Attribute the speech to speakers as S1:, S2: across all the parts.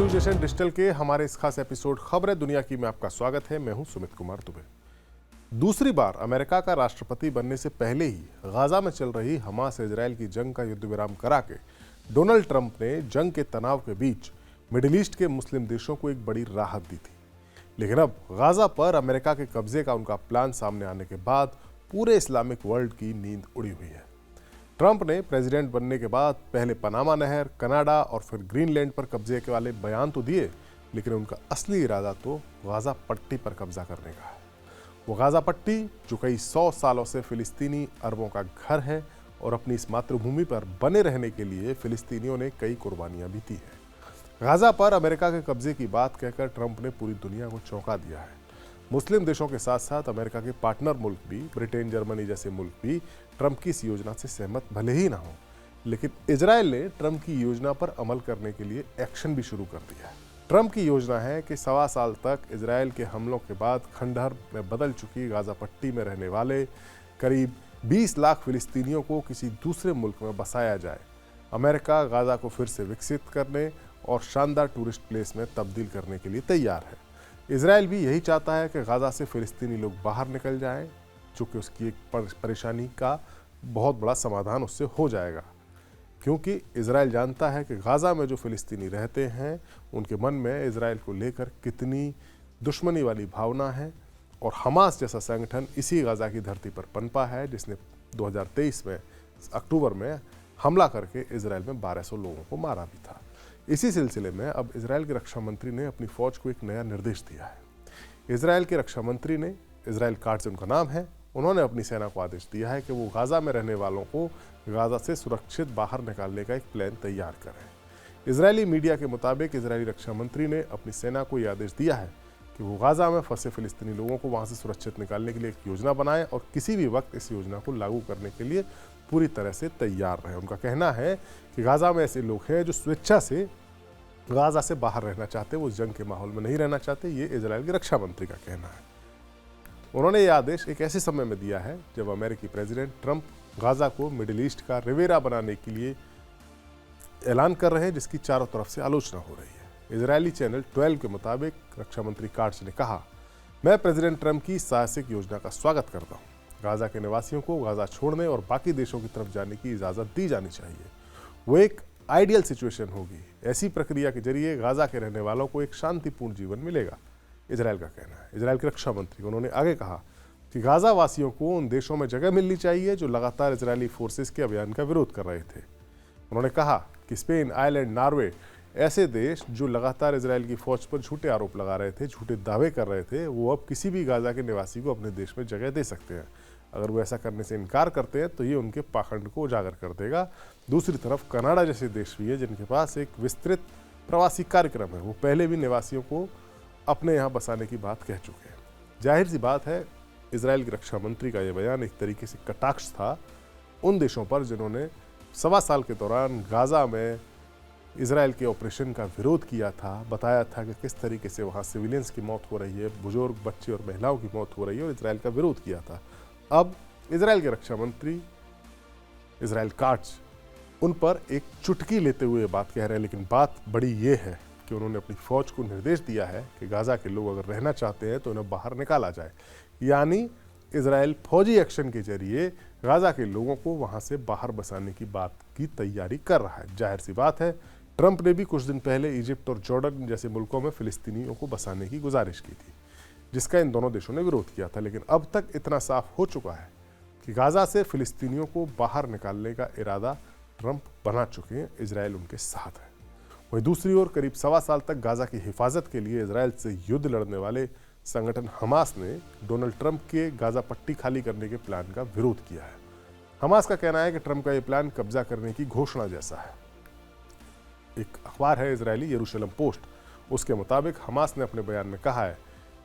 S1: News Asian digital के हमारे इस खास एपिसोड खबरें दुनिया की में आपका स्वागत है। मैं हूं सुमित कुमार दुबे। दूसरी बार अमेरिका का राष्ट्रपति बनने से पहले ही गाजा में चल रही हमास इजरायल की जंग का युद्ध विराम करा के डोनाल्ड ट्रंप ने जंग के तनाव के बीच मिडिल ईस्ट के मुस्लिम देशों को एक बड़ी राहत दी थी। लेकिन अब गाजा पर अमेरिका के कब्जे का उनका प्लान सामने आने के बाद पूरे इस्लामिक वर्ल्ड की नींद उड़ी हुई है। ट्रंप ने प्रेसिडेंट बनने के बाद पहले पनामा नहर, कनाडा और फिर ग्रीनलैंड पर कब्जे के वाले बयान तो दिए, लेकिन उनका असली इरादा तो गाजा पट्टी पर कब्जा करने का है। वो गाजा पट्टी जो कई 100 सालों से फिलिस्तीनी अरबों का घर है और अपनी इस मातृभूमि पर बने रहने के लिए फिलिस्तीनियों ने कई कुर्बानियां भी दी है। गाजा पर अमेरिका के कब्जे की बात कहकर ट्रंप ने पूरी दुनिया को चौंका दिया है। मुस्लिम देशों के साथ साथ अमेरिका के पार्टनर मुल्क भी, ब्रिटेन, जर्मनी जैसे मुल्क भी ट्रंप की इस योजना से सहमत भले ही ना हो, लेकिन इजरायल ने ट्रंप की योजना पर अमल करने के लिए एक्शन भी शुरू कर दिया है। ट्रंप की योजना है कि 1.25 साल तक इजरायल के हमलों के बाद खंडहर में बदल चुकी गाजा पट्टी में रहने वाले करीब 20 लाख फिलिस्तीनियों को किसी दूसरे मुल्क में बसाया जाए। अमेरिका गाजा को फिर से विकसित करने और शानदार टूरिस्ट प्लेस में तब्दील करने के लिए तैयार है। इजरायल भी यही चाहता है कि गाजा से फिलिस्तीनी लोग बाहर निकल जाएं, चूँकि उसकी एक परेशानी का बहुत बड़ा समाधान उससे हो जाएगा, क्योंकि इजरायल जानता है कि गाजा में जो फिलिस्तीनी रहते हैं उनके मन में इजरायल को लेकर कितनी दुश्मनी वाली भावना है। और हमास जैसा संगठन इसी गाजा की धरती पर पनपा है, जिसने 2023 में अक्टूबर में हमला करके इजरायल में 1200 लोगों को मारा भी था। इसी सिलसिले में अब इजरायल के रक्षा मंत्री ने अपनी फौज को एक नया निर्देश दिया है। इजरायल के रक्षा मंत्री ने, इजराइल काट्ज उनका नाम है, उन्होंने अपनी सेना को आदेश दिया है कि वो गाजा में रहने वालों को गाजा से सुरक्षित बाहर निकालने का एक प्लान तैयार करें। इजरायली मीडिया के मुताबिक इजरायली रक्षा मंत्री ने अपनी सेना को यह आदेश दिया है कि वो गाजा में फंसे फिलिस्तीनी लोगों को वहाँ से सुरक्षित निकालने के लिए एक योजना बनाए और किसी भी वक्त इस योजना को लागू करने के लिए पूरी तरह से तैयार रहे। उनका कहना है कि गाजा में ऐसे लोग हैं जो स्वेच्छा से गाजा से बाहर रहना चाहते, वो जंग के माहौल में नहीं रहना चाहते। ये इजरायल के रक्षा मंत्री का कहना है। उन्होंने ये आदेश एक ऐसे समय में दिया है जब अमेरिकी प्रेसिडेंट ट्रंप गाजा को मिडिल ईस्ट का रिवेरा बनाने के लिए ऐलान कर रहे हैं, जिसकी चारों तरफ से आलोचना हो रही है। इजरायली चैनल 12 के मुताबिक रक्षा मंत्री काट्ज ने कहा, मैं प्रेसिडेंट ट्रंप की साहसिक योजना का स्वागत करता हूँ। गाजा के निवासियों को गाजा छोड़ने और बाकी देशों की तरफ जाने की इजाज़त दी जानी चाहिए। वो एक आइडियल सिचुएशन होगी। ऐसी प्रक्रिया के जरिए गाजा के रहने वालों को एक शांतिपूर्ण जीवन मिलेगा, इजरायल का कहना है। इजरायल के रक्षा मंत्री उन्होंने आगे कहा कि गाजा वासियों को उन देशों में जगह मिलनी चाहिए जो लगातार इजरायली फोर्सेस के अभियान का विरोध कर रहे थे। उन्होंने कहा कि स्पेन, आयरलैंड, नॉर्वे ऐसे देश जो लगातार इजरायल की फौज पर झूठे आरोप लगा रहे थे, झूठे दावे कर रहे थे, वो अब किसी भी गाजा के निवासी को अपने देश में जगह दे सकते हैं। अगर वो ऐसा करने से इनकार करते हैं तो ये उनके पाखंड को उजागर कर देगा। दूसरी तरफ कनाडा जैसे देश भी है जिनके पास एक विस्तृत प्रवासी कार्यक्रम है, वो पहले भी निवासियों को अपने यहाँ बसाने की बात कह चुके हैं। जाहिर सी बात है, इजरायल के रक्षा मंत्री का यह बयान एक तरीके से कटाक्ष था उन देशों पर जिन्होंने 1.25 साल के दौरान गाजा में इजरायल के ऑपरेशन का विरोध किया था, बताया था कि किस तरीके से वहाँ सिविलियंस की मौत हो रही है, बुजुर्ग, बच्चे और महिलाओं की मौत हो रही है, और इजरायल का विरोध किया था। अब इजरायल के रक्षा मंत्री इजराइल काट्ज उन पर एक चुटकी लेते हुए बात कह रहे हैं, लेकिन बात बड़ी ये है कि उन्होंने अपनी फौज को निर्देश दिया है कि गाजा के लोग अगर रहना चाहते हैं तो उन्हें बाहर निकाला जाए। यानी इजरायल फौजी एक्शन के जरिए गाजा के लोगों को वहां से बाहर बसाने की बात की तैयारी कर रहा है। जाहिर सी बात है, ट्रंप ने भी कुछ दिन पहले इजिप्ट और जॉर्डन जैसे मुल्कों में फिलिस्तीनियों को बसाने की गुजारिश की थी, जिसका इन दोनों देशों ने विरोध किया था। लेकिन अब तक इतना साफ हो चुका है कि गाजा से फिलिस्तीनियों को बाहर निकालने का इरादा ट्रंप बना चुके हैं, इजरायल उनके साथ है। वहीं दूसरी ओर करीब 1.25 साल तक गाजा की हिफाजत के लिए इजरायल से युद्ध लड़ने वाले संगठन हमास ने डोनाल्ड ट्रंप के गाजा पट्टी खाली करने के प्लान का विरोध किया है। हमास का कहना है कि ट्रंप का यह प्लान कब्जा करने की घोषणा जैसा है। एक अखबार है इजरायली, यरूशलेम पोस्ट, उसके मुताबिक हमास ने अपने बयान में कहा है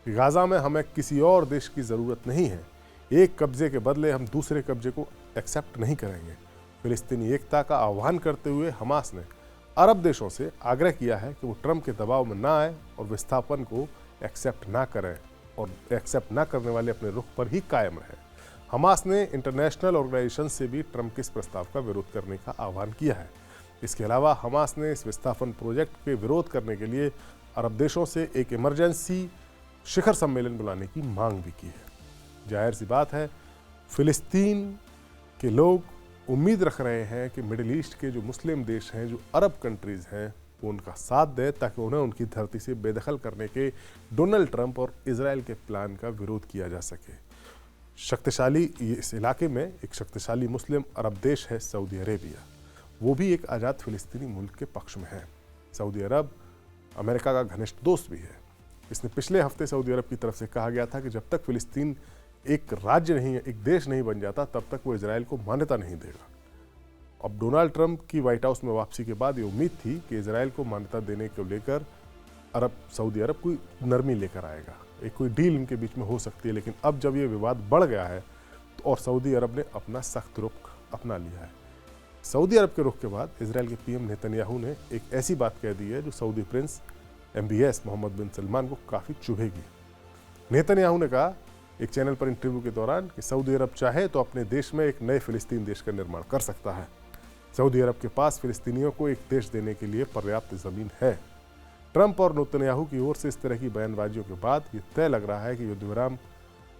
S1: कि गाजा में हमें किसी और देश की ज़रूरत नहीं है। एक कब्जे के बदले हम दूसरे कब्जे को एक्सेप्ट नहीं करेंगे। फिलिस्तीनी एकता का आह्वान करते हुए हमास ने अरब देशों से आग्रह किया है कि वो ट्रंप के दबाव में ना आए और विस्थापन को एक्सेप्ट ना करें और एक्सेप्ट ना करने वाले अपने रुख पर ही कायम रहे। हमास ने इंटरनेशनल ऑर्गेनाइजेशन से भी ट्रंप के इस प्रस्ताव का विरोध करने का आह्वान किया है। इसके अलावा हमास ने इस विस्थापन प्रोजेक्ट के विरोध करने के लिए अरब देशों से एक इमरजेंसी शिखर सम्मेलन बुलाने की मांग भी की है। जाहिर सी बात है, फिलिस्तीन के लोग उम्मीद रख रहे हैं कि मिडिल ईस्ट के जो मुस्लिम देश हैं, जो अरब कंट्रीज़ हैं, वो उनका साथ दे ताकि उन्हें उनकी धरती से बेदखल करने के डोनाल्ड ट्रंप और इजराइल के प्लान का विरोध किया जा सके। शक्तिशाली इस इलाके में एक शक्तिशाली मुस्लिम अरब देश है सऊदी अरेबिया, वो भी एक आज़ाद फिलिस्तीनी मुल्क के पक्ष में है। सऊदी अरब अमेरिका का घनिष्ठ दोस्त भी है। इसने पिछले हफ्ते सऊदी अरब की तरफ से कहा गया था कि जब तक फिलिस्तीन एक राज्य नहीं, एक देश नहीं बन जाता, तब तक वो इजराइल को मान्यता नहीं देगा। अब डोनाल्ड ट्रंप की व्हाइट हाउस में वापसी के बाद ये उम्मीद थी कि इजराइल को मान्यता देने को लेकर सऊदी अरब कोई नरमी लेकर आएगा, एक कोई डील इनके बीच में हो सकती है। लेकिन अब जब ये विवाद बढ़ गया है तो और सऊदी अरब ने अपना सख्त रुख अपना लिया है। सऊदी अरब के रुख के बाद इजराइल के पीएम नेतन्याहू ने एक ऐसी बात कह दी है जो सऊदी प्रिंस MBS मोहम्मद बिन सलमान को काफ़ी चुभेगी। नेतन्याहू ने कहा एक चैनल पर इंटरव्यू के दौरान कि सऊदी अरब चाहे तो अपने देश में एक नए फिलिस्तीन देश का निर्माण कर सकता है। सऊदी अरब के पास फिलिस्तीनियों को एक देश देने के लिए पर्याप्त ज़मीन है। ट्रंप और नेतन्याहू की ओर से इस तरह की बयानबाजियों के बाद ये तय लग रहा है कि युद्ध विराम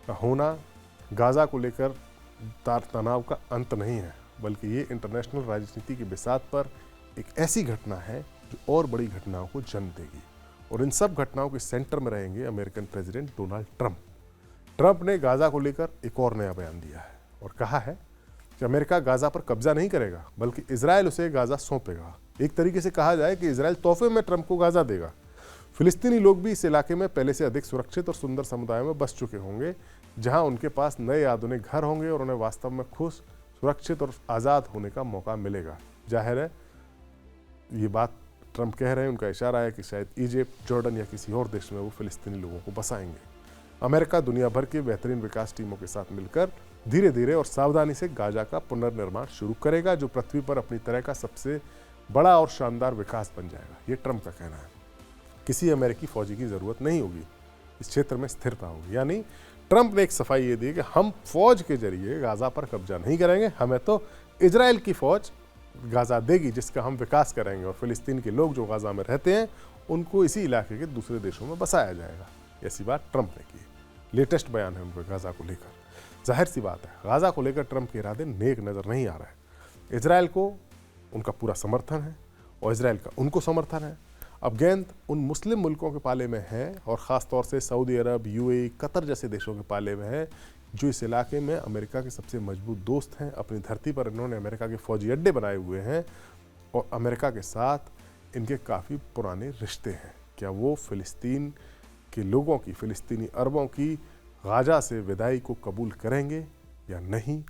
S1: का होना गाज़ा को लेकर तनाव का अंत नहीं है, बल्कि ये इंटरनेशनल राजनीति की बिसात पर एक ऐसी घटना है जो और बड़ी घटनाओं को जन्म देगी। और इन सब घटनाओं के सेंटर में रहेंगे American president Donald Trump. Trump ने गाज़ा को लेकर एक और नया बयान दिया है और कहा है कि अमेरिका गाज़ा पर कब्जा नहीं करेगा, बल्कि इजराइल उसे गाज़ा सौंपेगा। एक तरीके से कहा जाए कि इजराइल तोहफे में ट्रंप को गाज़ा देगा। फिलिस्तीनी लोग भी इस इलाके में पहले से अधिक सुरक्षित और सुंदर समुदायों में बस चुके होंगे, जहां उनके पास नए आधुनिक घर होंगे और उन्हें वास्तव में खुश, सुरक्षित और आज़ाद होने का मौका मिलेगा। जाहिर है ये बात ट्रंप कह रहे हैं, उनका इशारा है कि शायद इजिप्ट, जॉर्डन या किसी और देश में वो फिलिस्तीनी लोगों को बसाएंगे। अमेरिका दुनिया भर के बेहतरीन विकास टीमों के साथ मिलकर धीरे धीरे और सावधानी से गाज़ा का पुनर्निर्माण शुरू करेगा, जो पृथ्वी पर अपनी तरह का सबसे बड़ा और शानदार विकास बन जाएगा। ये ट्रंप का कहना है। किसी अमेरिकी फौजी की ज़रूरत नहीं होगी, इस क्षेत्र में स्थिरता होगी। यानी ट्रंप ने एक सफाई ये दी कि हम फौज के जरिए गाज़ा पर कब्जा नहीं करेंगे, हमें तो इजराइल की फौज गाज़ा देगी जिसका हम विकास करेंगे, और फिलिस्तीन के लोग जो गाज़ा में रहते हैं उनको इसी इलाके के दूसरे देशों में बसाया जाएगा। ऐसी बात ट्रंप ने की। लेटेस्ट बयान है उनका गाज़ा को लेकर। जाहिर सी बात है, गाज़ा को लेकर ट्रंप के इरादे नेक नज़र नहीं आ रहे हैं। इजराइल को उनका पूरा समर्थन है और इजराइल का उनको समर्थन है। अब गेंद उन मुस्लिम मुल्कों के पाले में है और ख़ास तौर से सऊदी अरब, UAE, कतर जैसे देशों के पाले में है, जो इस इलाके में अमेरिका के सबसे मजबूत दोस्त हैं। अपनी धरती पर इन्होंने अमेरिका के फौजी अड्डे बनाए हुए हैं और अमेरिका के साथ इनके काफ़ी पुराने रिश्ते हैं। क्या वो फ़िलिस्तीन के लोगों की, फ़िलिस्तीनी अरबों की गाज़ा से विदाई को कबूल करेंगे या नहीं,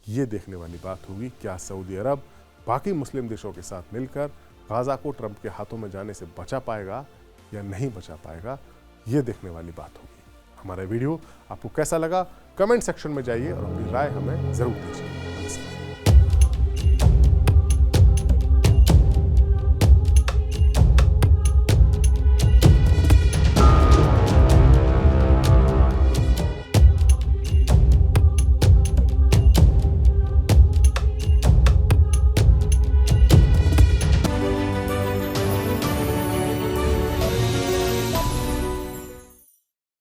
S1: ये देखने वाली बात होगी। क्या सऊदी अरब बाकी मुस्लिम देशों के साथ मिलकर गाज़ा को ट्रंप के हाथों में जाने से बचा पाएगा या नहीं बचा पाएगा, ये देखने वाली बात होगी। हमारा वीडियो आपको कैसा लगा, कमेंट सेक्शन में जाइए और अपनी राय हमें ज़रूर दीजिए।